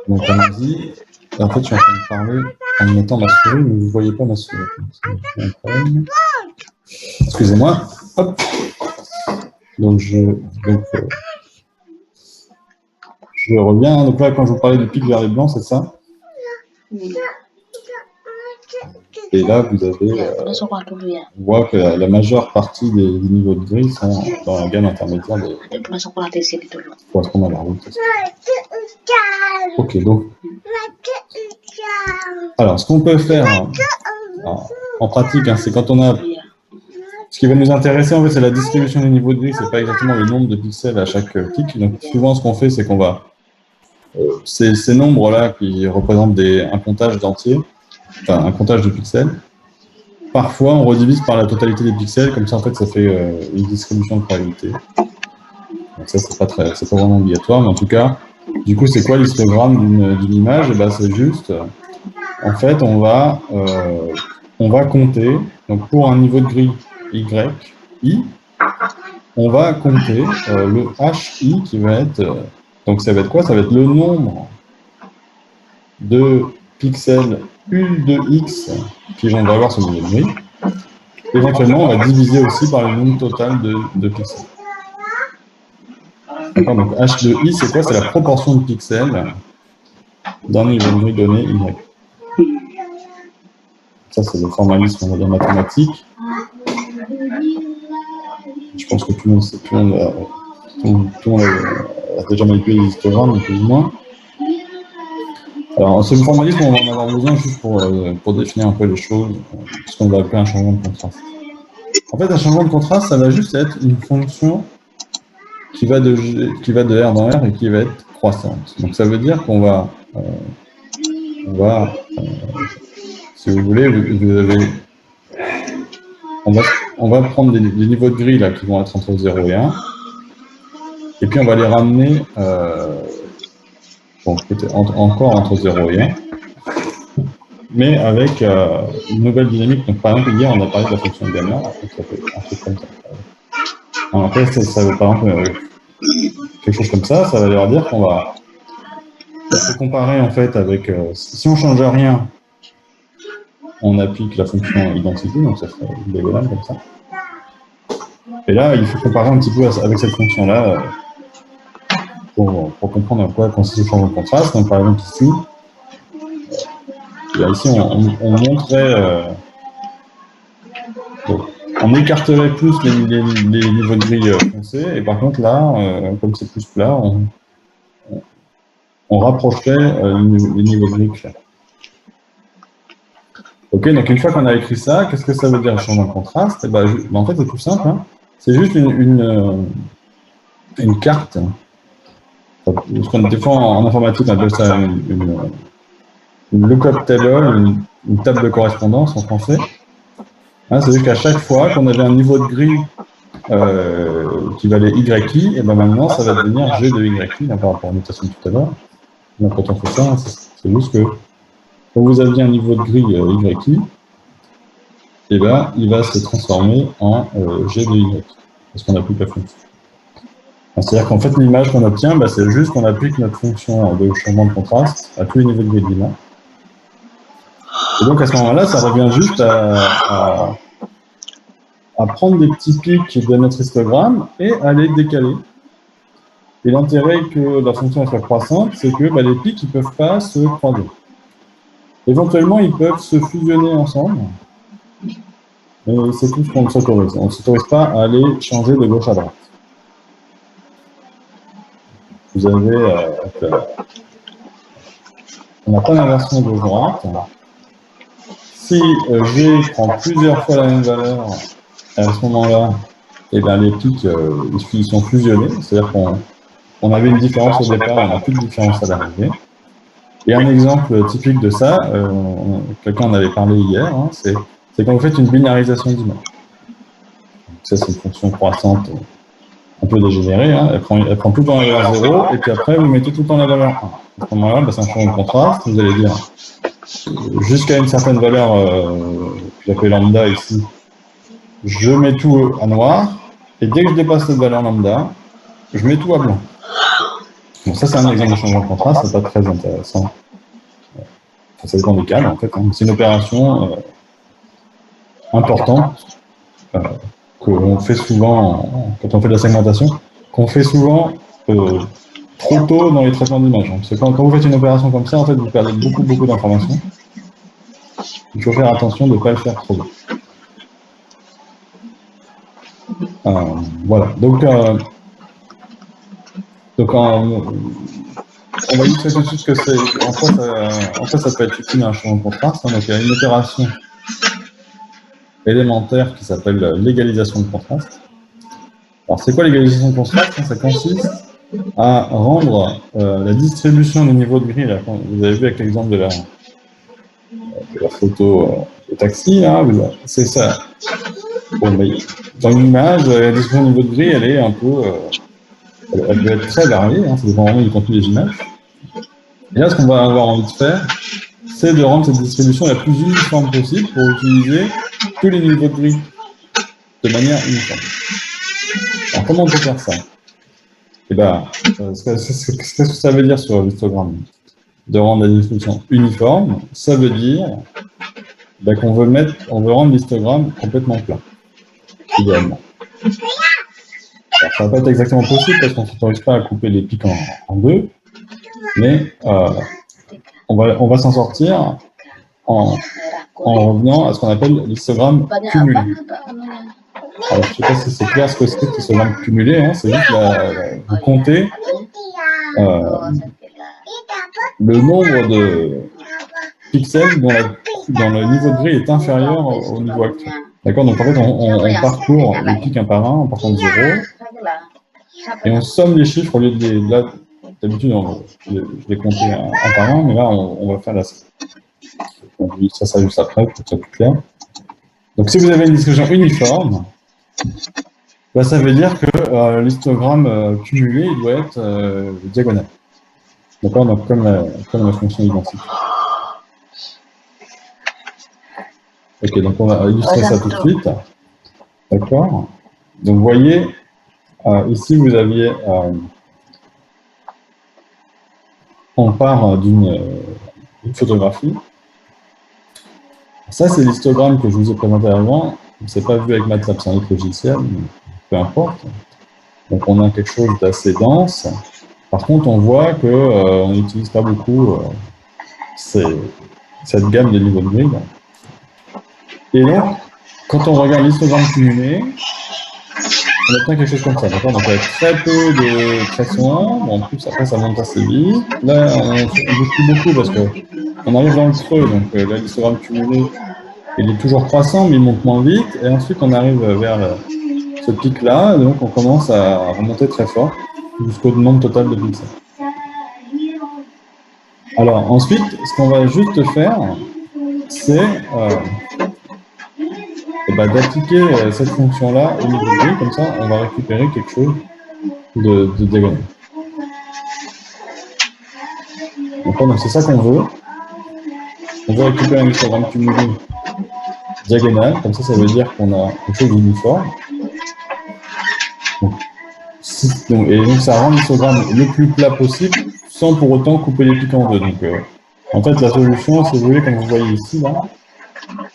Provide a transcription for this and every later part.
Donc allons-y. En fait, je suis en train de parler en mettant ma souris, mais vous ne voyez pas ma souris. C'est un problème. Excusez-moi. Hop. Donc je reviens. Donc là, quand je vous parlais du pic vert et blanc, c'est ça. Et là, vous avez, on voit que la majeure partie des niveaux de gris sont dans la gamme intermédiaire qui correspond à la route. Ok, donc. Alors, ce qu'on peut faire en pratique, hein, c'est quand on a. Ce qui va nous intéresser, en fait, c'est la distribution des niveaux de gris. C'est pas exactement le nombre de pixels à chaque pic. Donc, souvent, ce qu'on fait, c'est qu'on va. Ces nombres-là qui représentent un comptage d'entiers, enfin un comptage de pixels. Parfois, on redivise par la totalité des pixels, comme ça, en fait, ça fait une distribution de probabilité. Donc ça, c'est pas vraiment obligatoire, mais en tout cas, du coup, c'est quoi l'histogramme d'une image? Et ben, c'est juste, en fait, on va compter. Donc, pour un niveau de gris Y, I, on va compter le HI qui va être. Donc, ça va être quoi? Ça va être le nombre de pixels U de X qui vont valoir ce niveau de gris. Éventuellement, on va diviser aussi par le nombre total de pixels. D'accord, donc H de I, c'est quoi? C'est la proportion de pixels d'un niveau de gris donné Y. Ça, c'est le formalisme, on va dire, mathématique. Je pense que tout le monde a déjà manipulé les histogrammes, plus ou moins. Alors, c'est le formalisme, on va en avoir besoin juste pour définir un peu les choses, ce qu'on va appeler un changement de contraste. En fait, un changement de contraste, ça va juste être une fonction qui va de R dans R et qui va être croissante. Donc, ça veut dire qu'on va, si vous voulez, on va prendre des niveaux de gris là, qui vont être entre 0 et 1, et puis on va les ramener encore entre 0 et 1, mais avec une nouvelle dynamique. Donc, par exemple, hier, on a parlé de la fonction de gamma, donc ça fait un truc comme ça. Alors, après, ça veut, par exemple, quelque chose comme ça, ça va leur dire qu'on va se comparer en fait avec. Si on ne change rien, on applique la fonction identité, donc ça fait une diagonale comme ça. Et là, il faut comparer un petit peu avec cette fonction-là pour comprendre à quoi consiste le changement de contraste. Donc, par exemple, ici, on montrait. On écarterait plus les niveaux de gris foncés, et par contre, là, comme c'est plus plat, on rapprocherait les niveaux de gris clairs. Ok, donc une fois qu'on a écrit ça, qu'est-ce que ça veut dire le changement de contraste? En fait, c'est tout simple. Hein. C'est juste une carte. Des fois, en informatique, on appelle ça une lookup table, une table de correspondance en français. Hein, c'est juste qu'à chaque fois qu'on avait un niveau de gris qui valait YI, et ben maintenant, ça va devenir G de YI, par rapport à la notation de tout à l'heure. Donc, quand on fait ça, c'est juste que quand vous aviez un niveau de gris YI, et ben, il va se transformer en G de Y, parce qu'on applique la fonction. C'est-à-dire qu'en fait, l'image qu'on obtient, c'est juste qu'on applique notre fonction de changement de contraste à tous les niveaux de gris de l'image. Et donc, à ce moment-là, ça revient juste à prendre des petits pics de notre histogramme et à les décaler. Et l'intérêt que la fonction soit croissante, c'est que les pics ne peuvent pas se croiser. Éventuellement, ils peuvent se fusionner ensemble, mais c'est tout ce qu'on s'autorise. On ne s'autorise pas à aller changer de gauche à droite. Vous avez... on n'a pas d'inversion gauche-droite. Si G prend plusieurs fois la même valeur, à ce moment-là, les pics ils sont fusionnés, c'est-à-dire qu'on avait une différence au départ, on n'a plus de différence à l'arrivée. Et un exemple typique de ça, quelqu'un en avait parlé hier, hein, c'est quand vous faites une binarisation d'image. Ça, c'est une fonction croissante un peu dégénérée, hein, elle prend tout le temps la valeur 0, et puis après, vous mettez tout le temps la valeur 1. À ce moment-là, c'est un changement de contraste, vous allez dire, jusqu'à une certaine valeur que j'appelle lambda ici, je mets tout à noir, et dès que je dépasse cette valeur lambda, je mets tout à blanc. Bon, ça, c'est un exemple de changement de contraste, c'est pas très intéressant. Enfin, ça dépend des cas, en fait. Hein. C'est une opération importante qu'on fait souvent, quand on fait de la segmentation, qu'on fait souvent trop tôt dans les traitements d'images. Parce que quand vous faites une opération comme ça, en fait, vous perdez beaucoup d'informations. Il faut faire attention de ne pas le faire trop vite. Voilà. Donc on va illustrer tout de suite que c'est en quoi ça peut être utile un changement de contraste. Hein. Donc il y a une opération élémentaire qui s'appelle l'égalisation de contraste. Alors c'est quoi l'égalisation de contraste? Ça consiste à rendre la distribution des niveaux de gris. Là, vous avez vu avec l'exemple de la photo de taxi, c'est ça. Bon, mais dans une image, la distribution du niveau de gris, elle est un peu, elle peut être très variée, hein, ça dépend vraiment du contenu des images. Et là, ce qu'on va avoir envie de faire, c'est de rendre cette distribution la plus uniforme possible pour utiliser tous les niveaux de gris de manière uniforme. Alors, comment on peut faire ça? Eh bien, qu'est-ce que ça veut dire sur l'histogramme? De rendre la distribution uniforme, ça veut dire qu'on veut rendre l'histogramme complètement plat, idéalement. Alors, ça ne va pas être exactement possible parce qu'on ne s'autorise pas à couper les pics en deux, mais on va s'en sortir en revenant à ce qu'on appelle l'histogramme cumulé. Alors, je ne sais pas si c'est clair ce que c'est que l'histogramme cumulé, hein, c'est juste vous comptez le nombre de pixels dont le niveau de gris est inférieur au niveau actuel. D'accord? Donc en fait, on parcourt les pics un par un en partant de 0, et on somme les chiffres au lieu de les... Là, d'habitude, je les comptais un par un, mais là, on va faire la... Donc, ça juste après, pour que ce soit plus clair. Donc si vous avez une distribution uniforme, bah, ça veut dire que l'histogramme cumulé, il doit être diagonal. D'accord? Donc comme la fonction identique. Ok, donc on va illustrer ça tout de suite. D'accord? Donc vous voyez, ici vous aviez... on part d'une photographie. Ça, c'est l'histogramme que je vous ai présenté avant. On ne s'est pas vu avec MATLAB, c'est un autre logiciel, mais peu importe. Donc on a quelque chose d'assez dense. Par contre, on voit qu'on n'utilise pas beaucoup cette gamme de niveaux de grid. Et donc, quand on regarde l'histogramme cumulé, on obtient quelque chose comme ça. Donc avec très peu de pression, en plus après ça monte assez vite. Là, on ne bouge plus beaucoup parce qu'on arrive dans le creux, donc là l'histogramme cumulé, il est toujours croissant, mais il monte moins vite. Et ensuite, on arrive vers ce pic-là, et donc on commence à remonter très fort jusqu'au nombre total de pixels. Alors ensuite, ce qu'on va juste faire, c'est d'appliquer cette fonction-là au niveau de gris, comme ça on va récupérer quelque chose de diagonal. Donc c'est ça qu'on veut. On veut récupérer un histogramme cumulé diagonal, comme ça veut dire qu'on a quelque chose d'uniforme. Et donc ça rend l'histogramme le plus plat possible sans pour autant couper les pics en deux. Donc en fait la solution, si vous voulez, comme vous voyez ici, là,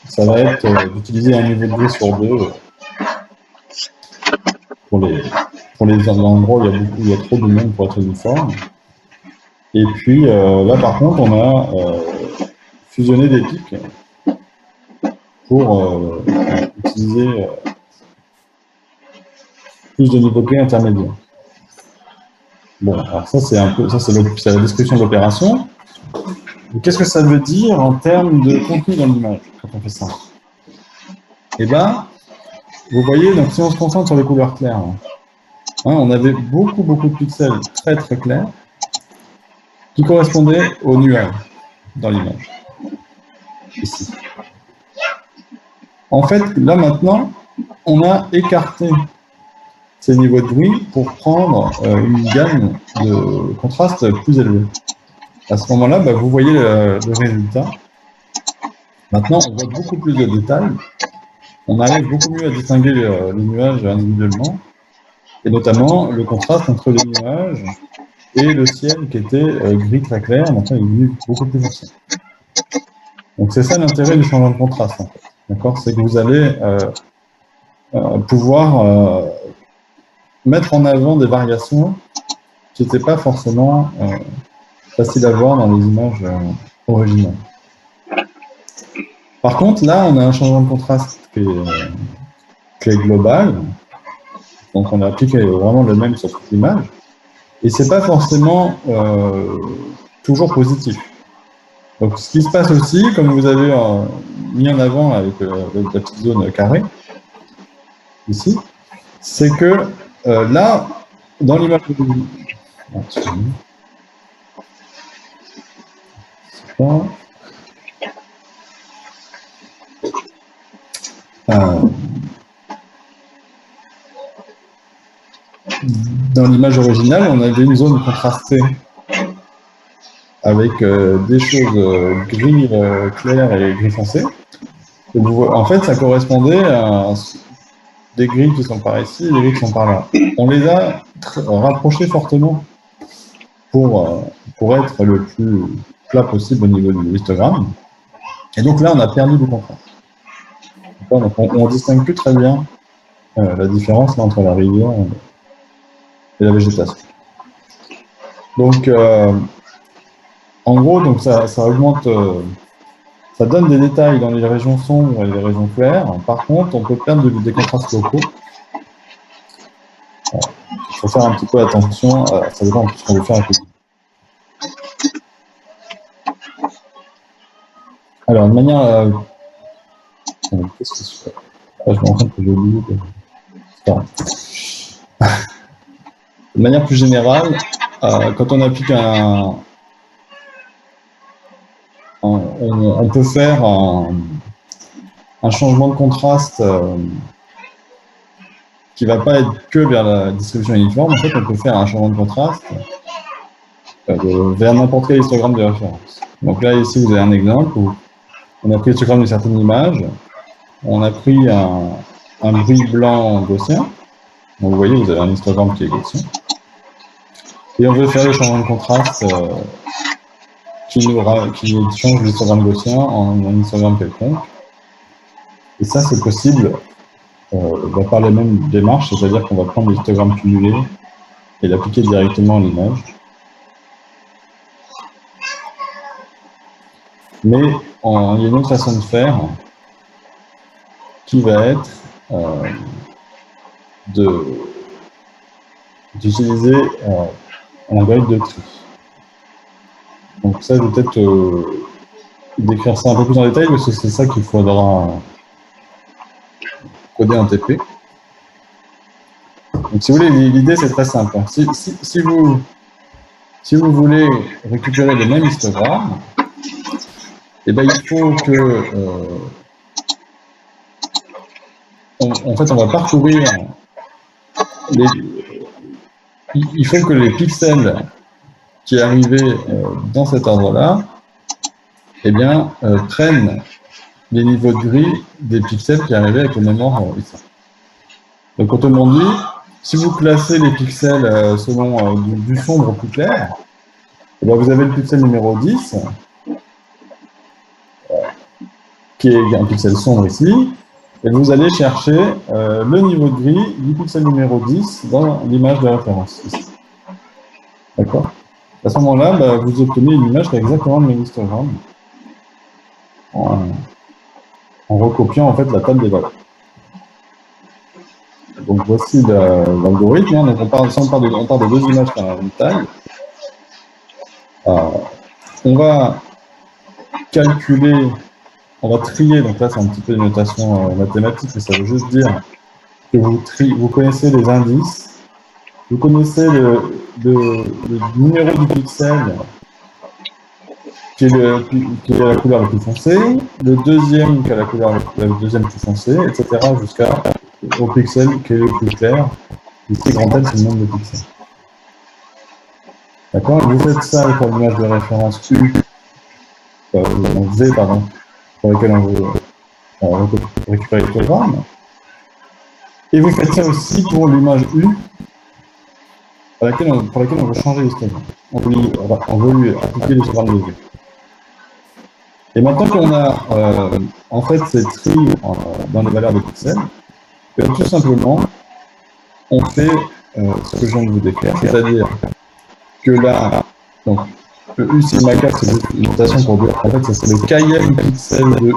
ça va être d'utiliser un niveau de gris sur deux pour les endroits où il y a trop de monde pour être uniforme. Et puis là par contre on a fusionné des pics pour utiliser plus de niveau de gris intermédiaire. Bon, alors ça c'est la description de l'opération. Qu'est-ce que ça veut dire en termes de contenu dans l'image quand on fait ça? Eh bien, vous voyez, donc si on se concentre sur les couleurs claires, on avait beaucoup de pixels très clairs qui correspondaient aux nuages dans l'image. Ici. En fait, là maintenant, on a écarté ces niveaux de gris pour prendre une gamme de contraste plus élevée. À ce moment-là, vous voyez le résultat. Maintenant, on voit beaucoup plus de détails. On arrive beaucoup mieux à distinguer les nuages individuellement, et notamment le contraste entre les nuages et le ciel qui était gris très clair, maintenant il est devenu beaucoup plus foncé. Donc c'est ça l'intérêt du changement de contraste, en fait. D'accord? C'est que vous allez pouvoir mettre en avant des variations qui n'étaient pas forcément faciles à voir dans les images originales. Par contre, là, on a un changement de contraste qui est global. Donc, on a appliqué vraiment le même sur toute l'image. Et c'est pas forcément toujours positif. Donc, ce qui se passe aussi, comme vous avez mis en avant avec la petite zone carrée, ici, c'est que là, dans l'image dans l'image originale, on avait une zone contrastée avec des choses gris clair et gris foncé. Et en fait, ça correspondait à des grilles qui sont par ici et des grilles qui sont par là. On les a rapprochés fortement pour être le plus plat possible au niveau du histogramme. Et donc là, on a perdu du contraste. Donc on ne distingue plus très bien la différence là, entre la rivière et la végétation. Donc, en gros, donc ça augmente, ça donne des détails dans les régions sombres et les régions claires. Par contre, on peut perdre des contrastes locaux. Il faut faire un petit peu attention, ça dépend de ce qu'on veut faire avec les. Alors, de manière. Qu'est-ce que je fais? Je me rends compte que j'ai oublié de. De manière plus générale, quand on applique on peut faire un changement de contraste qui ne va pas être que vers la distribution uniforme. En fait, on peut faire un changement de contraste vers n'importe quel histogramme de référence. Donc là, ici, vous avez un exemple où on a pris l'histogramme d'une certaine image, on a pris un bruit blanc gaussien. Donc vous voyez, vous avez un histogramme qui est gaussien. Et on veut faire le changement de contraste qui change l'histogramme gaussien en un histogramme quelconque. Et ça, c'est possible par les mêmes démarches, c'est-à-dire qu'on va prendre l'histogramme cumulé et l'appliquer directement à l'image. Mais il y a une autre façon de faire qui va être d'utiliser un algorithme de tri. Donc ça, je vais peut-être décrire ça un peu plus en détail parce que c'est ça qu'il faudra coder en TP. Donc si vous voulez, l'idée c'est très simple. Si vous voulez récupérer le même histogramme, eh ben, il faut que en fait on va parcourir il faut que les pixels qui arrivaient dans cet ordre-là, eh bien, prennent les niveaux de gris des pixels qui arrivaient avec le même ordre ici. Donc, autrement dit, si vous classez les pixels selon du sombre au plus clair, eh bien, vous avez le pixel numéro 10, qui est un pixel sombre ici, et vous allez chercher le niveau de gris du pixel numéro 10 dans l'image de référence ici. D'accord? À ce moment-là, bah, vous obtenez une image qui a exactement le même histogramme en recopiant en fait la table des valeurs. Donc voici l'algorithme. Donc on part de deux images qui ont la même taille. On va calculer, on va trier. Donc là c'est un petit peu une notation mathématique, mais ça veut juste dire que vous connaissez les indices, vous connaissez le numéro du pixel qui est la couleur la plus foncée, le deuxième qui a la couleur la deuxième plus foncée, etc. jusqu'au pixel qui est le plus clair. Ici, grand L, c'est le nombre de pixels. D'accord? Vous faites ça pour l'image de référence U, V, pardon, pour laquelle on veut récupérer l'histogramme. Et vous faites ça aussi pour l'image U, pour laquelle on veut changer l'histogramme. On veut lui appliquer l'histogramme de V. Et maintenant qu'on a en fait ces tris dans les valeurs des pixels, tout simplement, on fait ce que je viens de vous décrire, c'est-à-dire que là, donc, le U sigma 4, c'est juste une notation pour dire, en fait, c'est le km pixel de U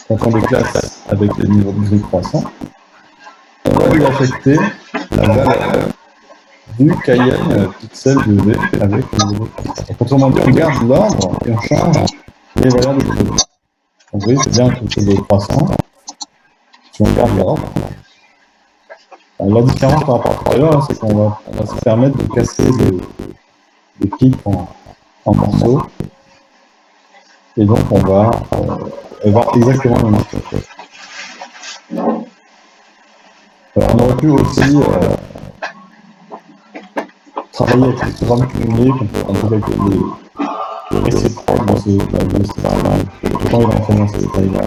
quand on les classe avec les niveaux de gris croissants. On va lui affecter la valeur du km pixel de V avec le niveau de croissant. Donc, autrement dit, on garde l'ordre et on change les valeurs de V. Donc, vous voyez, c'est bien quelque chose de croissant. Si on garde l'ordre, la différence par rapport à tout à l'heure, c'est qu'on va se permettre de casser des pics en morceaux. Et donc, on va avoir exactement le même chose. On aurait pu aussi travailler avec l'histogramme cumulé, on peut calculer les réciproques de ces valeurs. Je ne vais pas rentrer dans ces détails-là.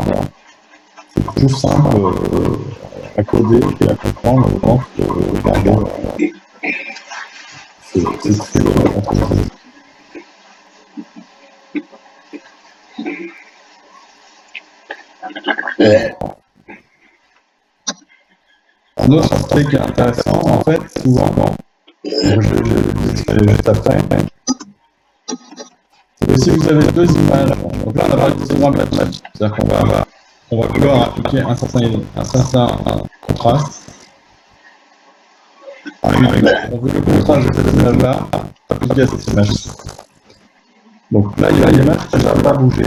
C'est plus simple à coder et à comprendre, je pense, que regarder c'est très compliqué. Un autre aspect qui est intéressant, en fait, souvent, je l'expliquerai juste après, c'est que si vous avez deux images, donc là on a parlé d'histogramme mathématique, c'est-à-dire qu'on va pouvoir appliquer un certain contraste. On veut le contraste de cette image-là appliqué à cette image. Donc là, il y a une image qui ne va pas bouger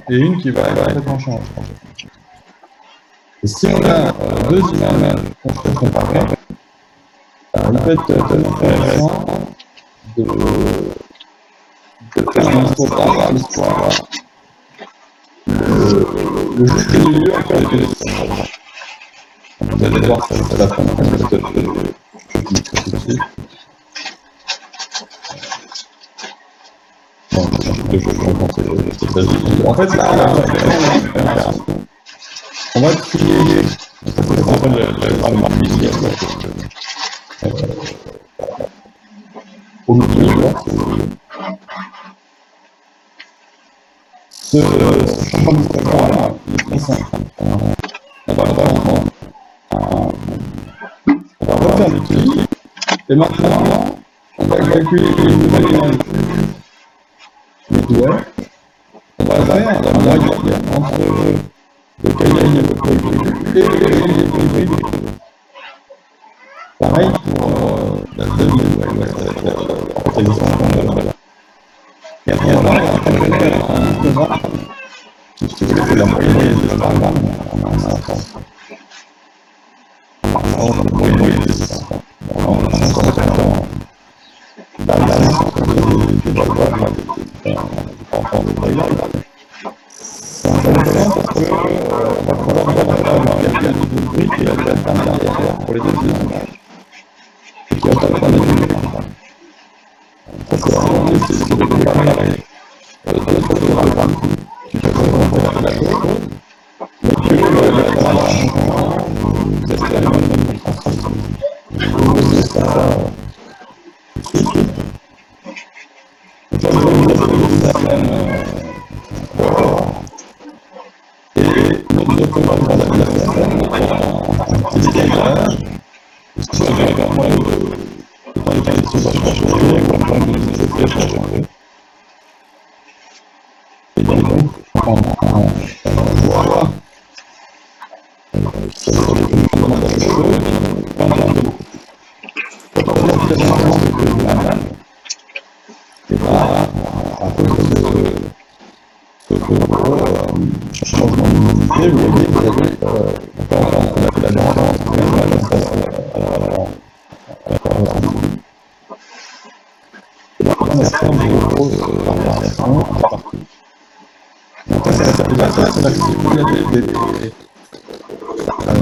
et une qui va complètement changer. Et si on a deux images qu'on peut comparer, il peut être intéressant de faire un histogramme à l'histoire. Le juste milieu en fait de l'histoire. Vous allez voir ça à la fin de la méthode de en fait, là, on va trier au milieu. Ce changement d'histogramme est très simple. On va faire des clics et maintenant on va calculer les nouvelles images les doigts. On va faire un moyen entre le KM et le KM et le KM. Pareil pour la deuxième et après on va faire un histogramme qui fait la moyenne des histogrammes en un sens.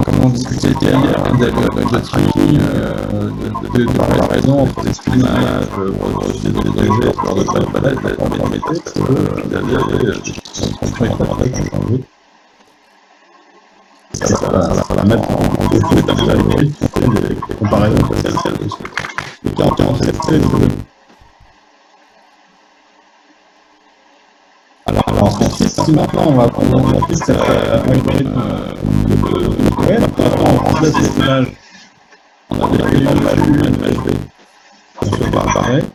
Comme on discutait hier, de tracking, de comparaison entre des images, des gestes, de palette, on les mettait parce qu'il y avait une fonction informatique qui changeait. Ça va mettre en place des algorithmes qui font des comparaisons potentielles dessus. qui a testé les algorithmes. Alors si maintenant on applique cet algorithme de web, on remplace les images, on a des images U, une image B, on se voit apparaître.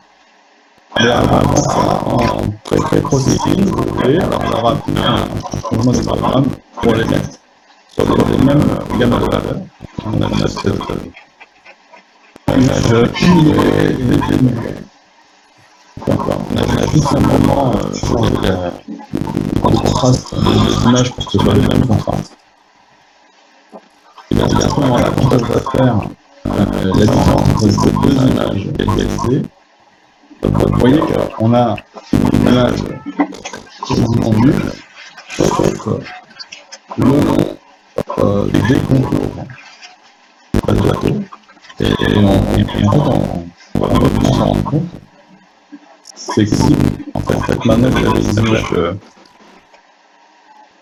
Et avant ça, en pré-processing, alors on aura appris un changement de programme pour les mettre sur les mêmes gammes de valeurs. On a cette image humiliée et dénudée. On a tout simplement changé le contraste des images pour que ce soit le même contraste. Et bien à ce moment-là, quand on va faire la différence entre ces deux images égalisées, vous voyez qu'on a une image quasiment nulle, sauf le long des contours du bateau. Et en fait, on va s'en rendre compte, c'est que si en fait, cette manœuvre avait des images,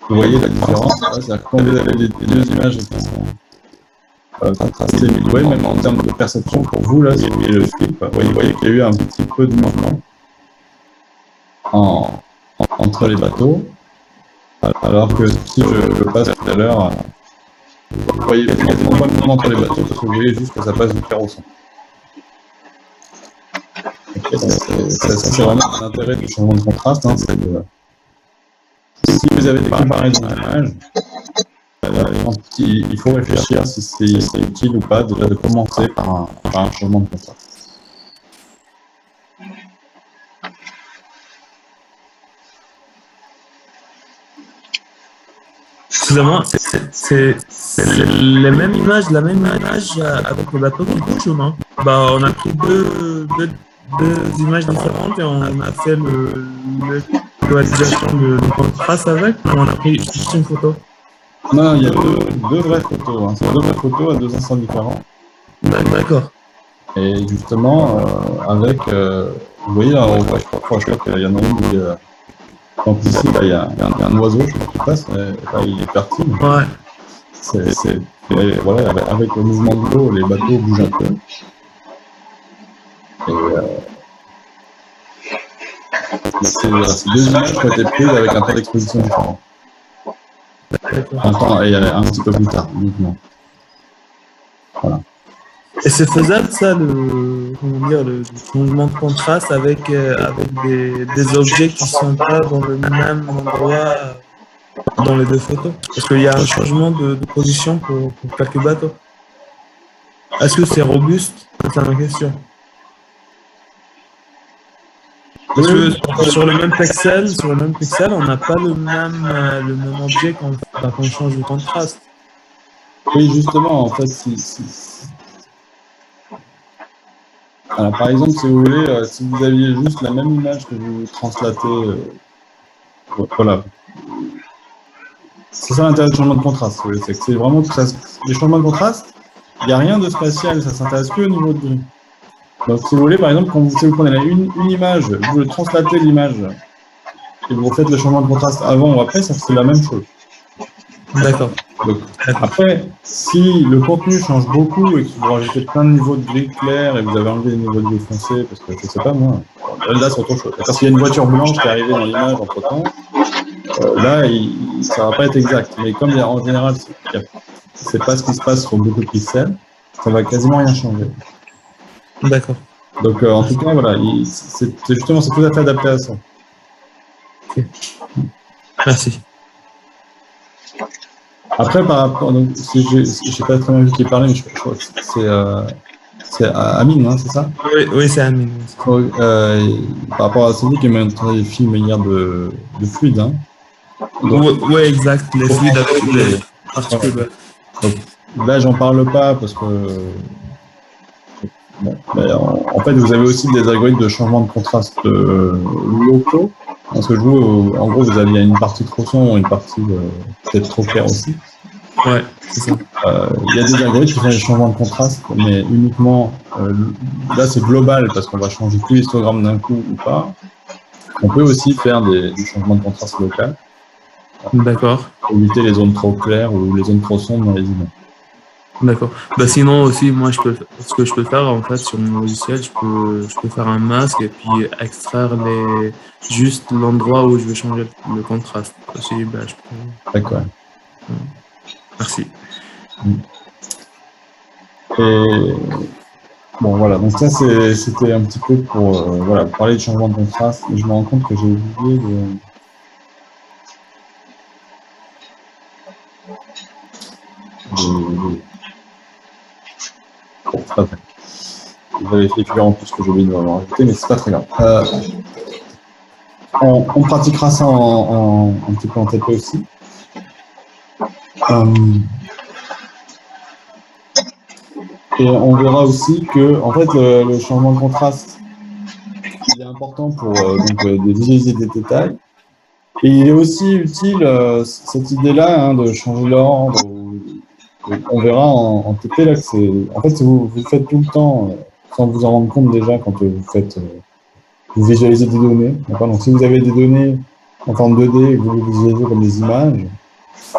vous voyez la différence, c'est-à-dire que quand vous avez les deux images qui sont contrastées, mais vous voyez même en termes de perception, pour vous, là, c'est le flip, vous voyez qu'il y a eu un petit peu de mouvement entre les bateaux, alors que si je passe tout à l'heure, vous voyez quasiment pas le mouvement entre les bateaux, parce que vous voyez juste que ça passe du clair au son. C'est vraiment l'intérêt du changement de contraste, hein, c'est de... Si vous avez des comparaisons d'images, il faut réfléchir si c'est utile ou pas déjà de commencer par un changement de contraste. Excusez-moi, c'est les mêmes images, la même image avec le bateau qui bouge ou non? Bah, on a pris deux images différentes et on a fait l'égalisation de contraste avec, ou on a pris juste une photo? Non, il y a deux vraies photos, hein. C'est deux vraies photos à deux instants différents. D'accord. Et justement, avec, vous voyez là, je crois qu'il y en a une où donc ici, là, il y a un oiseau, je sais pas qui passe, là, il est parti. Ouais. Voilà, avec le mouvement de l'eau, les bateaux bougent un peu. Et c'est deux images qui ont été prises avec un temps d'exposition différent. Un petit peu plus tard, uniquement. Voilà. Et c'est faisable ça, le changement de contraste avec des objets qui ne sont pas dans le même endroit dans les deux photos? Parce qu'il y a un changement de position pour quelques bateaux. Est-ce que c'est robuste? C'est ma question. Parce que sur le même pixel, on n'a pas le même objet quand on change de contraste. Oui, justement, en fait, alors, par exemple, si vous voulez, si vous aviez juste la même image que vous translatez, voilà. C'est ça l'intérêt du changement de contraste, c'est que c'est vraiment que les changements de contraste, il n'y a rien de spatial, ça s'intéresse que au niveau de gris. Donc, si vous voulez, par exemple, si vous prenez une image, vous translatez l'image et vous refaites le changement de contraste avant ou après, ça c'est la même chose. D'accord. Donc, après, si le contenu change beaucoup et que vous rajoutez plein de niveaux de gris clair et vous avez enlevé les niveaux de gris foncé, parce que je sais pas moi, là c'est autre chose. Parce qu'il y a une voiture blanche qui est arrivée dans l'image entre temps, là ça va pas être exact. Mais comme en général, c'est pas ce qui se passe sur beaucoup de pixels, ça va quasiment rien changer. D'accord. Donc en tout cas, voilà, c'est justement tout à fait adapté à ça. Ok. Merci. Après, par rapport, donc, je sais pas très bien qui parlait, mais je crois que c'est Amine, hein, c'est ça? Oui, c'est Amine. Par rapport à celui qui m'a montré les films hier de fluide, hein. Oui, exact, les fluides avec les particules. Donc, là, j'en parle pas parce que bon, en fait, vous avez aussi des algorithmes de changement de contraste locaux. Parce que en gros, il y a une partie trop sombre, une partie peut-être trop claire aussi. Ouais, c'est ça. Il y a des algorithmes qui font des changements de contraste, mais uniquement, là c'est global parce qu'on va changer tous les histogrammes d'un coup ou pas. On peut aussi faire du changement de contraste local. D'accord. Pour éviter les zones trop claires ou les zones trop sombres dans les images. D'accord. Bah sinon aussi, moi, ce que je peux faire, en fait, sur mon logiciel, je peux faire un masque et puis extraire juste l'endroit où je vais changer le contraste. Aussi, bah, je peux. D'accord. Ouais. Merci. Et bon, voilà. Donc ça, c'était un petit peu pour voilà, parler de changement de contraste. Mais je me rends compte que j'ai oublié de- bon, c'est pas vrai. J'avais fait figure en plus que j'ai oublié de m'en rajouter, mais c'est pas très grave. On pratiquera ça un petit peu en TP aussi. Euh, et on verra aussi que, en fait, le changement de contraste, il est important pour visualiser des détails. Et il est aussi utile, cette idée-là, hein, de changer l'ordre. On verra en TP là que c'est. En fait, vous faites tout le temps, sans vous en rendre compte déjà, quand vous visualisez des données. Donc, si vous avez des données en forme 2D et que vous les visualisez comme des images,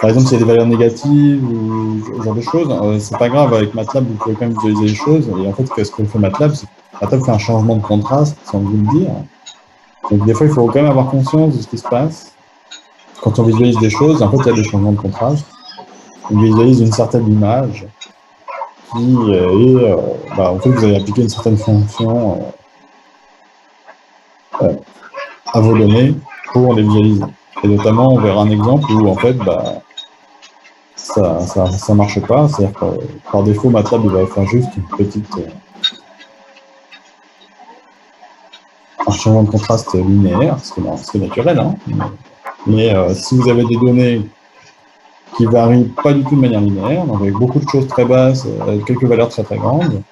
par exemple, s'il y a des valeurs négatives ou ce genre de choses, c'est pas grave. Avec MATLAB, vous pouvez quand même visualiser les choses. Et en fait, ce que fait MATLAB, c'est que MATLAB fait un changement de contraste, sans vous le dire. Donc, des fois, il faut quand même avoir conscience de ce qui se passe. Quand on visualise des choses, en fait, il y a des changements de contraste. On visualise une certaine image qui en fait, vous allez appliquer une certaine fonction à vos données pour les visualiser. Et notamment, on verra un exemple où, en fait, ça marche pas. C'est-à-dire que par défaut, MATLAB, il va faire juste une petite, un changement de contraste linéaire, ce qui est naturel. Hein. Mais si vous avez des données qui varient pas du tout de manière linéaire, donc avec beaucoup de choses très basses, quelques valeurs très très grandes,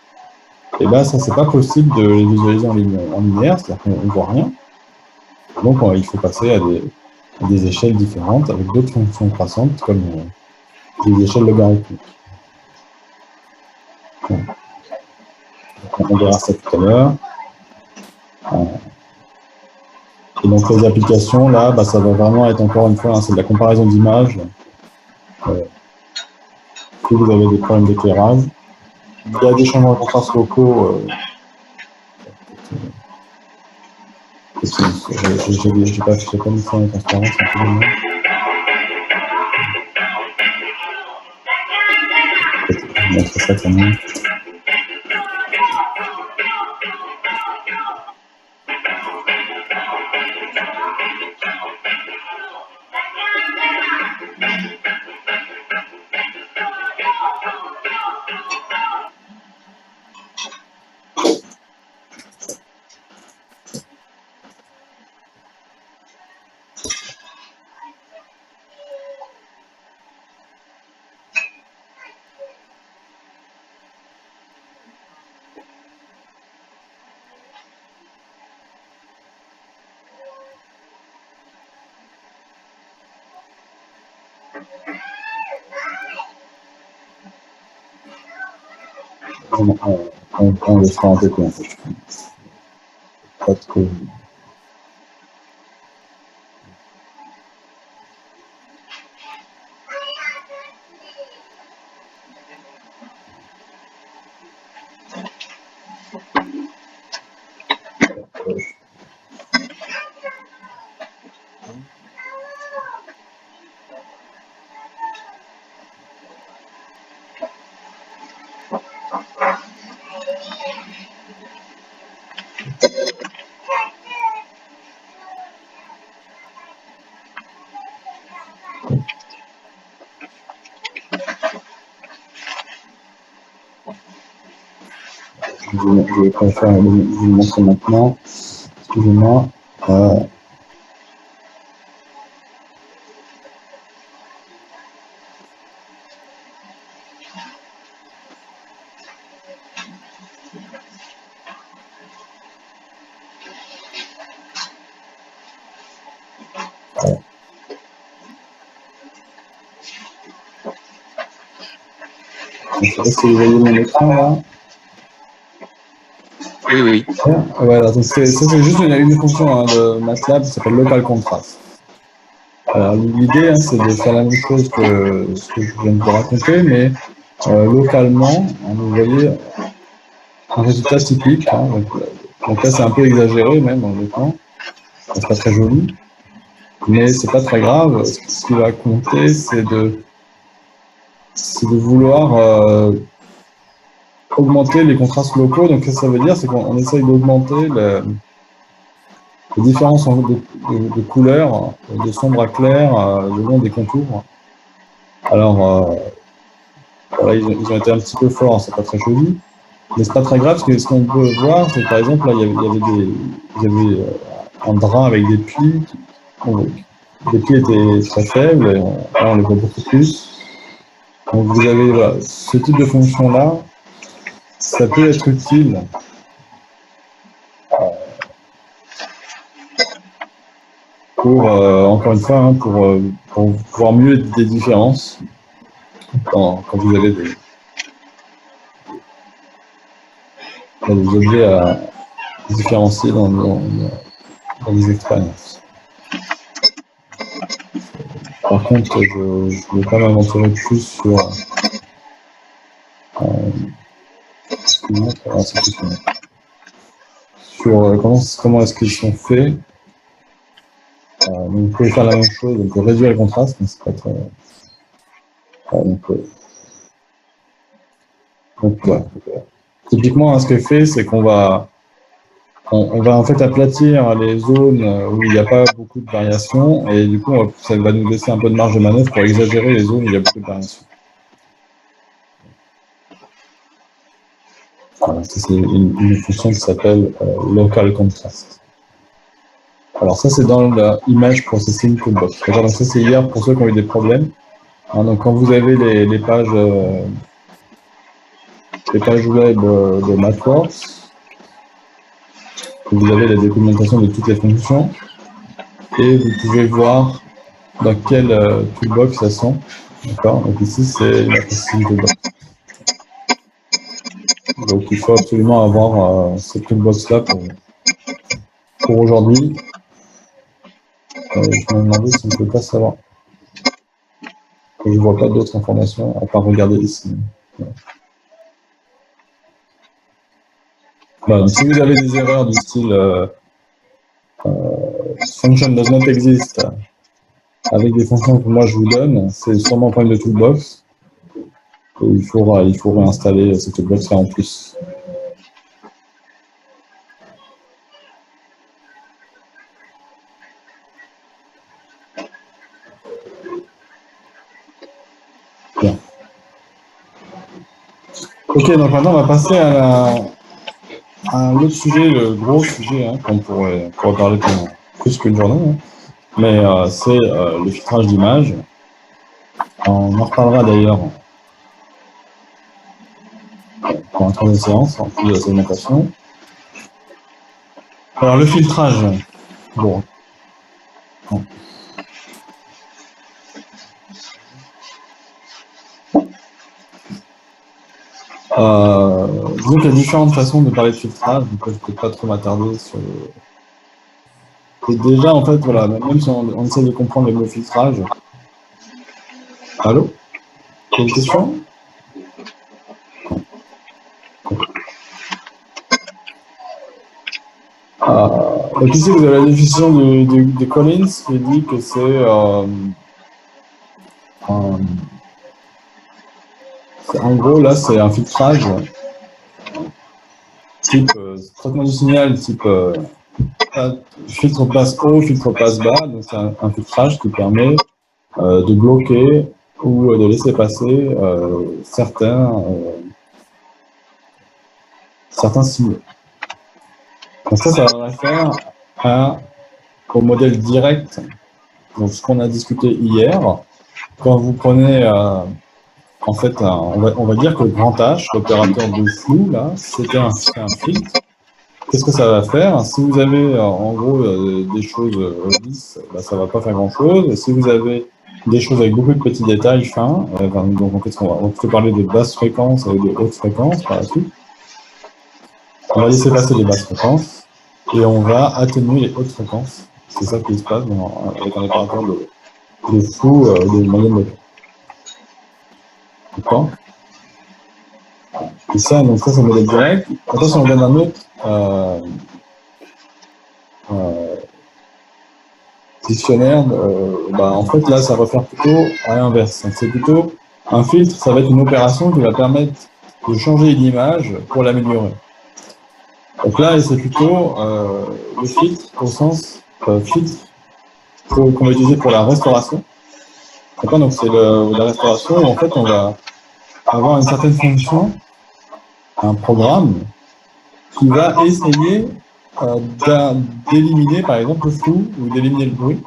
et ben ça, c'est pas possible de les visualiser en linéaire, c'est-à-dire qu'on ne voit rien. Donc, il faut passer à des échelles différentes avec d'autres fonctions croissantes comme les échelles logarithmiques. Bon. On verra ça tout à l'heure. Et donc, les applications, là, ça va vraiment être encore une fois, hein, c'est de la comparaison d'images. Si vous avez des problèmes d'éclairage, il y a des changements de contraste locaux. J'ai pas mis ça en transparence, un peu dommage. Je vais montrer ça quand même. On le fera en TP, en fait. Pas trop. Je vais préférer vous le montrer maintenant. Excusez-moi. Je sais pas si vous voyez mon écran là. Oui, oui. Voilà, donc ça c'est juste une fonction hein, de MATLAB qui s'appelle Local Contrast. Alors l'idée, hein, c'est de faire la même chose que ce que je viens de vous raconter, mais localement, vous voyez un résultat typique. Hein, donc là, c'est un peu exagéré même, honnêtement. C'est pas très joli, mais c'est pas très grave. Ce qui va compter, c'est de vouloir augmenter les contrastes locaux. Donc, qu'est-ce que ça veut dire? C'est qu'on essaye d'augmenter les différences de couleurs, de sombre à clair, le long des contours. Alors, voilà, ils ont été un petit peu forts, c'est pas très joli. Mais c'est pas très grave, parce que ce qu'on peut voir, c'est que par exemple, là, il y avait un drap avec des plis. Les plis étaient très faibles, et là, on les voit beaucoup plus. Donc vous avez voilà, ce type de fonction-là, ça peut être utile pour, encore une fois, hein, pour voir mieux des différences quand vous avez des objets à différencier dans les expériences. Par contre, je ne vais pas m'aventurer plus sur comment est-ce qu'ils sont faits. Donc vous pouvez faire la même chose, on peut réduire le contraste, mais c'est pas très. Donc voilà. Typiquement, hein, ce que fait, c'est qu'on va en fait aplatir les zones où il n'y a pas beaucoup de variations, et du coup, ça va nous laisser un peu de marge de manœuvre pour exagérer les zones où il y a beaucoup de variations. Voilà, c'est une fonction qui s'appelle local contrast. Alors ça, c'est dans l'image processing toolbox. Donc ça, c'est hier pour ceux qui ont eu des problèmes. Hein, donc quand vous avez les pages web de MathWorks, vous avez la documentation de toutes les fonctions, et vous pouvez voir dans quelle toolbox elles sont. D'accord. Donc ici, c'est la processing toolbox. Donc il faut absolument avoir cette toolbox-là pour aujourd'hui. Je me demandais si on ne peut pas savoir. Je ne vois pas d'autres informations à part regarder ici. Voilà, donc si vous avez des erreurs du style function does not exist avec des fonctions que moi je vous donne, c'est sûrement un problème de toolbox. Et il faut réinstaller cette toolbox-là en plus. Bien. Ok, donc maintenant on va passer à l'autre sujet, le gros sujet, hein, qu'on pourrait parler pendant plus qu'une journée, hein. Mais c'est le filtrage d'images. On en reparlera d'ailleurs pour la troisième séance, en plus de la segmentation. Alors le filtrage, bon. Disons qu'il y a différentes façons de parler de filtrage, donc je ne peux pas trop m'attarder sur le... Et déjà, en fait, voilà, même si on essaie de comprendre le mot filtrage... Allô? Il y a une question? Donc ici, vous avez la définition de Collins qui dit que c'est en gros, là, c'est un filtrage type traitement du signal, type filtre passe haut, filtre passe bas. Donc c'est un filtrage qui permet de bloquer ou de laisser passer certains signaux. Donc ça réfère au modèle direct, donc ce qu'on a discuté hier. Quand vous prenez, en fait, on va dire que le grand H, l'opérateur de flou, là, c'est un filtre. Qu'est-ce que ça va faire? Si vous avez en gros des choses lisses, bah, ça ne va pas faire grand-chose. Si vous avez des choses avec beaucoup de petits détails fins, donc qu'est-ce qu'on va? On peut parler de basses fréquences avec de hautes fréquences par la suite. On va laisser passer les basses fréquences et on va atténuer les hautes fréquences. C'est ça qui se passe avec un opérateur de flou de moyenne locale. D'accord? Et ça, donc ça, c'est le modèle direct. Maintenant, si on regarde un autre euh, dictionnaire, en fait, là, ça va faire plutôt à l'inverse. Donc, c'est plutôt un filtre, ça va être une opération qui va permettre de changer une image pour l'améliorer. Donc là, c'est plutôt le filtre au sens filtre qu'on va utiliser pour la restauration. D'accord, donc c'est la restauration où en fait on va avoir une certaine fonction, un programme qui va essayer d'éliminer par exemple le flou ou d'éliminer le bruit.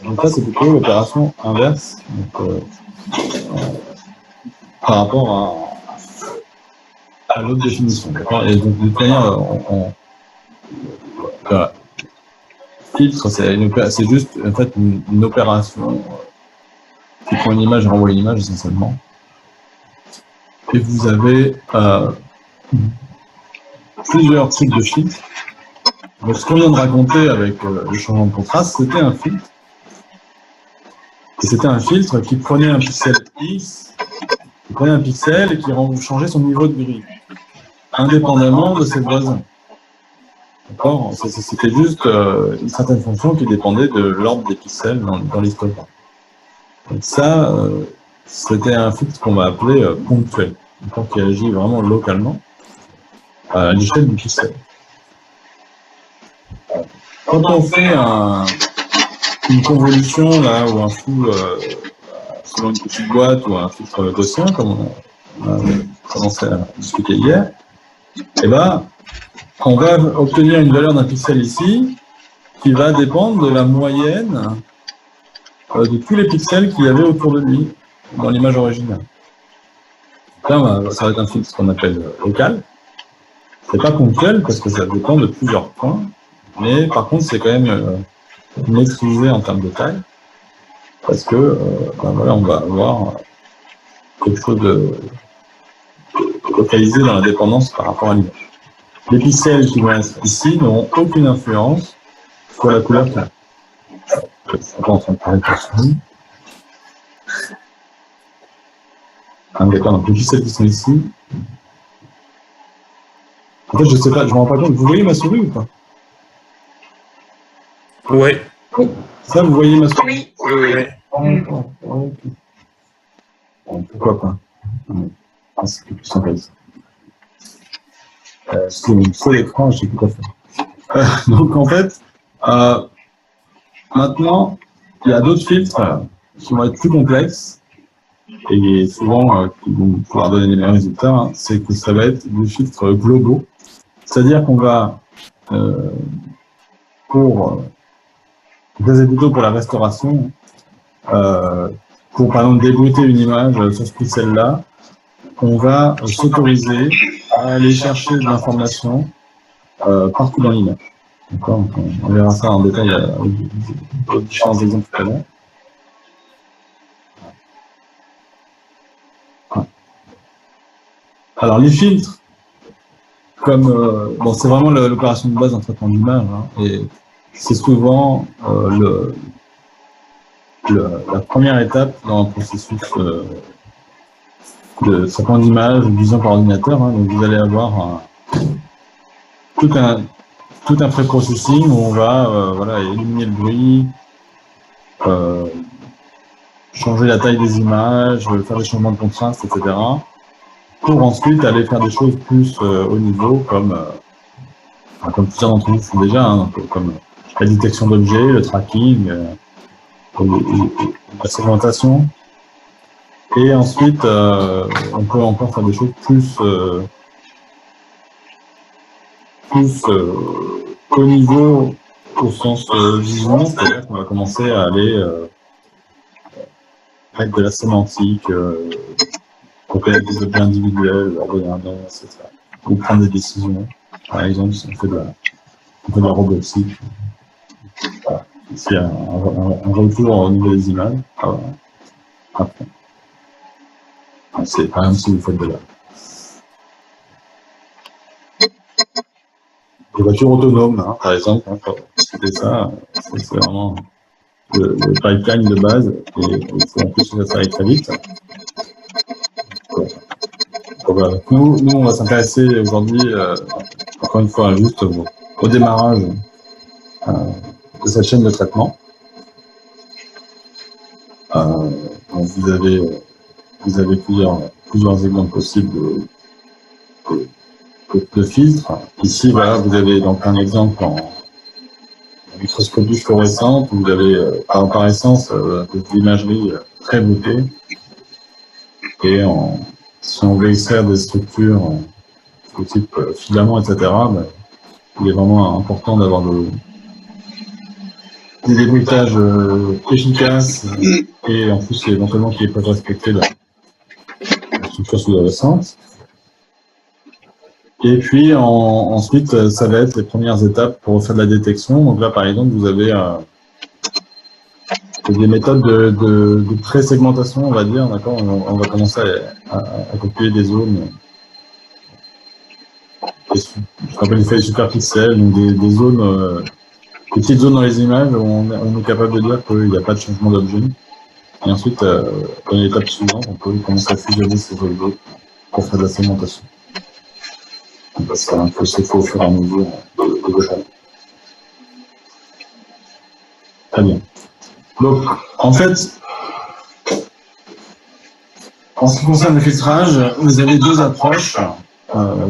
Donc là, c'est plutôt l'opération inverse donc, par rapport à l'autre définition. Et donc, de toute manière, voilà. Filtre, c'est juste en fait une opération qui prend une image et renvoie une image essentiellement. Et vous avez plusieurs types de filtres. Donc, ce qu'on vient de raconter avec le changement de contraste, c'était un filtre. Et c'était un filtre qui prenait un pixel X, qui prenait un pixel et qui changeait son niveau de gris, indépendamment de ses voisins. D'accord ? C'était juste une certaine fonction qui dépendait de l'ordre des pixels dans l'histogramme. Donc ça, c'était un filtre qu'on va appeler ponctuel, qui agit vraiment localement à l'échelle du pixel. Quand on fait une convolution là, ou un flou selon une petite boîte ou un filtre gaussien, comme on a commencé à discuter hier, eh ben, on va obtenir une valeur d'un pixel ici qui va dépendre de la moyenne de tous les pixels qu'il y avait autour de lui dans l'image originale. Là, ça va être un filtre qu'on appelle local. C'est pas ponctuel parce que ça dépend de plusieurs points, mais par contre, c'est quand même maîtrisé en termes de taille parce que voilà, on va avoir quelque chose de localisé dans la dépendance par rapport à l'image. Les pixels qui vont être ici n'auront aucune influence sur la couleur qu'il y a. Je ne suis pas en train de parler de ça. D'accord, donc les pixels qui sont ici. En fait, je sais pas, je me rends pas compte. Vous voyez ma souris ou pas? Oui. Ça, vous voyez ma souris? Oui. Okay. Bon, pourquoi pas? C'est plus sympa ici. C'est une seule écran, je sais plus quoi faire. Donc en fait, maintenant, il y a d'autres filtres qui vont être plus complexes et souvent qui vont pouvoir donner les meilleurs résultats. Hein, c'est que ça va être des filtres globaux. C'est-à-dire qu'on va, pour plutôt pour la restauration, pour par exemple débruiter une image sur ce pixel-là, on va s'autoriser à aller chercher de l'information partout dans l'image. D'accord, on verra ça en détail avec différents exemples tout à l'heure. Alors les filtres, comme bon, c'est vraiment l'opération de base d'un traitement d'image, hein, et c'est souvent la première étape dans un processus de traitement d'image ou de vision par ordinateur. Hein, donc vous allez avoir tout un pré-processing où on va voilà, éliminer le bruit, changer la taille des images, faire des changements de contraste, etc. Pour ensuite aller faire des choses plus haut niveau, comme plusieurs d'entre vous font déjà, hein, comme la détection d'objets, le tracking, la segmentation. Et ensuite, on peut encore faire des choses plus haut niveau au sens vision, c'est-à-dire qu'on va commencer à aller mettre de la sémantique, reconnaître des objets individuels, leur donner un nom, etc. Ou prendre des décisions. Par exemple, si on fait de la robotique. Voilà. Ici, il y a un retour au niveau des images. Après. C'est par exemple si vous faites des voitures autonomes, hein, par exemple, hein, c'était ça, c'est vraiment le pipeline de base, et il faut en plus que ça aille très vite. Voilà. Nous, on va s'intéresser aujourd'hui, encore une fois, juste au démarrage de cette chaîne de traitement. Donc vous avez plusieurs exemples possibles de filtres. Ici, voilà, vous avez donc un exemple en microscopie fluorescente où vous avez par essence de l'imagerie très bleutée. Et si on veut extraire des structures de type filament, etc., ben, il est vraiment important d'avoir des débruitages efficaces et en plus éventuellement qui peuvent respecter la structure sous-jacente. Et puis ensuite, ça va être les premières étapes pour faire de la détection. Donc là, par exemple, vous avez des méthodes de pré-segmentation, on va dire. D'accord, on va commencer à calculer des zones. Je rappelle les feuilles superpixels, donc des zones, des petites zones dans les images où on est capable de dire qu'il n'y a pas de changement d'objet. Et ensuite, dans l'étape suivante, on peut commencer à fusionner ces objets pour faire de la segmentation. C'est un peu ce qu'il faut au fur et à mesure de l'échelle. Très bien. Donc, en fait, en ce qui concerne le filtrage, vous avez deux approches.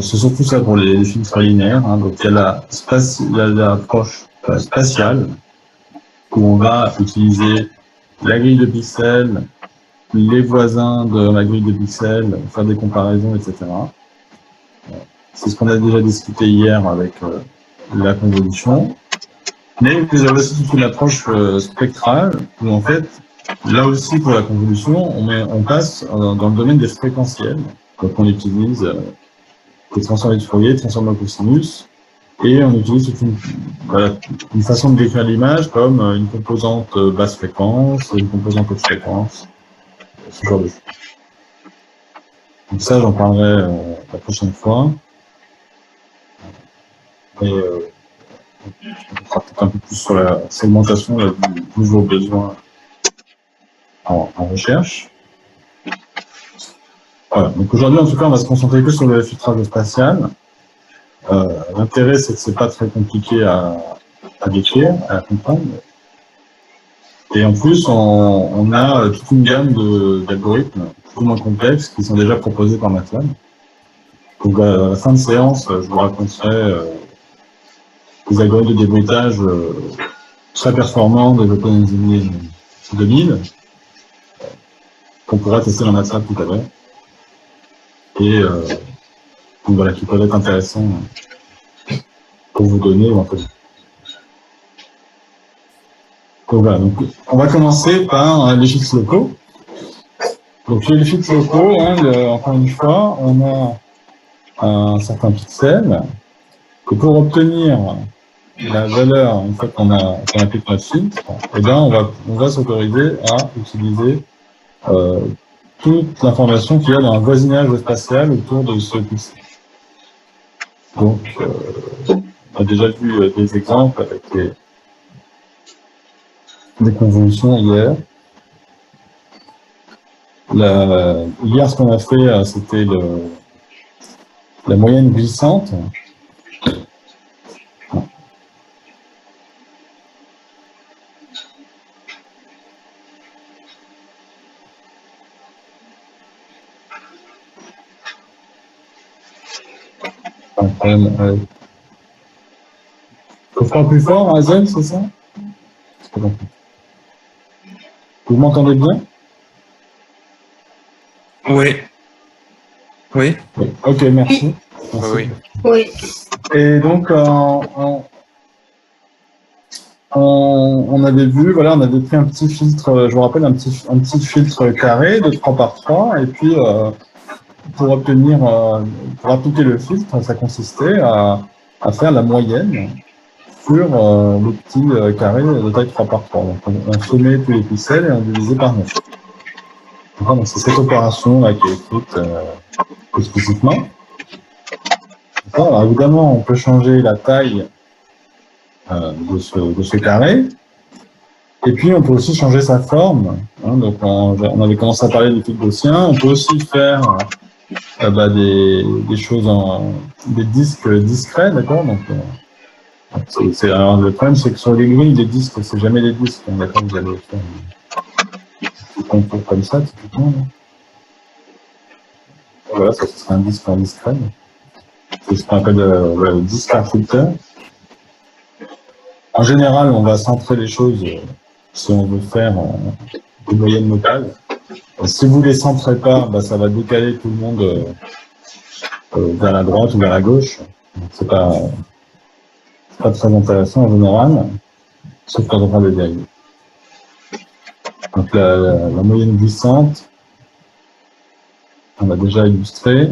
C'est surtout ça pour les filtres linéaires. Hein. Donc, il y a l'approche spatiale, où on va utiliser la grille de pixels, les voisins de la grille de pixels, faire des comparaisons, etc. C'est ce qu'on a déjà discuté hier avec la convolution. Mais vous avez aussi toute une approche spectrale, où en fait, là aussi pour la convolution, on passe dans le domaine des fréquentiels. Donc on utilise des transformés de Fourier, transformés de cosinus, et on utilise toute une façon de décrire l'image comme une composante basse fréquence, une composante haute fréquence, ce genre de choses. Donc ça, j'en parlerai la prochaine fois. Et on fera peut-être un peu plus sur la segmentation du nouveau besoin en recherche. Voilà. Donc aujourd'hui, en tout cas, on va se concentrer que sur le filtrage spatial. L'intérêt, c'est que c'est pas très compliqué à décrire, à comprendre. Et en plus, on a toute une gamme d'algorithmes plus ou moins complexes qui sont déjà proposés par MATLAB. Donc à la fin de séance, je vous raconterai des algorithmes de débruitage très performants développés dans les années 2000 qu'on pourra tester dans MATLAB tout à l'heure. Et donc voilà, qui peuvent être intéressants pour vous donner éventuellement. Donc voilà, donc on va commencer par les filtres locaux. Donc les filtres locaux, encore une fois, on a un certain pixel. Et pour obtenir la valeur, une fois qu'on applique notre filtre, eh bien on va s'autoriser à utiliser toute l'information qu'il y a dans un voisinage spatial autour de ce pixel. Donc, on a déjà vu des exemples avec des convolutions hier. Hier, ce qu'on a fait, c'était la moyenne glissante. Un problème. Faut faire plus fort, Hazel, c'est ça? Vous m'entendez bien? Oui. Oui. Ok, merci. Oui. Oui. Et donc, on avait vu, voilà, on avait pris un petit filtre, je vous rappelle, un petit filtre carré de 3 par 3, et puis pour appliquer le filtre, ça consistait à faire la moyenne sur le petit carré de taille 3 par 3. Donc on sommait tous les pixels et on divisait par 9. Donc c'est cette opération-là qui est écrite explicitement. Alors évidemment, on peut changer la taille de ce carré. Et puis, on peut aussi changer sa forme. Donc, on avait commencé à parler du filtre gaussien. On peut aussi faire des choses des disques discrets, d'accord. Donc, alors, le problème, c'est que sur les grilles, les disques, c'est jamais des disques. On d'accord, vous allez faire des contours comme ça, typiquement. Voilà, ça serait un disque en discret. C'est ce qu'on appelle le disque en filter. En général, on va centrer les choses si on veut faire des moyennes locales. Si vous les centrez pas, ça va décaler tout le monde vers la droite ou vers la gauche. C'est pas très intéressant en général, sauf quand on parle de dérives. Donc la moyenne glissante, on a déjà illustré.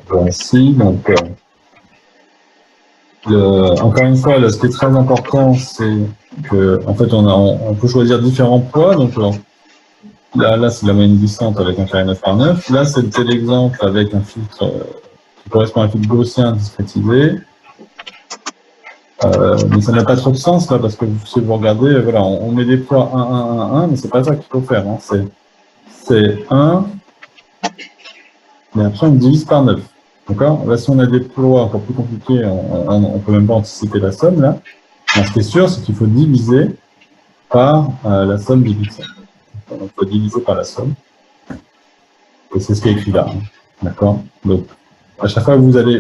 Voici, donc encore une fois, là, ce qui est très important, c'est que en fait on peut choisir différents poids. Donc là c'est la moyenne glissante avec un carré 9 par 9. Là c'est le tel exemple avec un filtre qui correspond à un filtre gaussien discrétisé. Mais ça n'a pas trop de sens là, parce que si vous regardez, voilà, on met des poids 1, 1, 1, 1, mais c'est pas ça qu'il faut faire. Hein. C'est 1, mais après on divise par 9. D'accord. Là, si on a des poids encore plus compliqués, on peut même pas anticiper la somme là. Alors, ce qui est sûr, c'est qu'il faut diviser par la somme des pixels. Donc, il faut diviser par la somme. Et c'est ce qui est écrit là. Hein. D'accord. Donc, à chaque fois que vous allez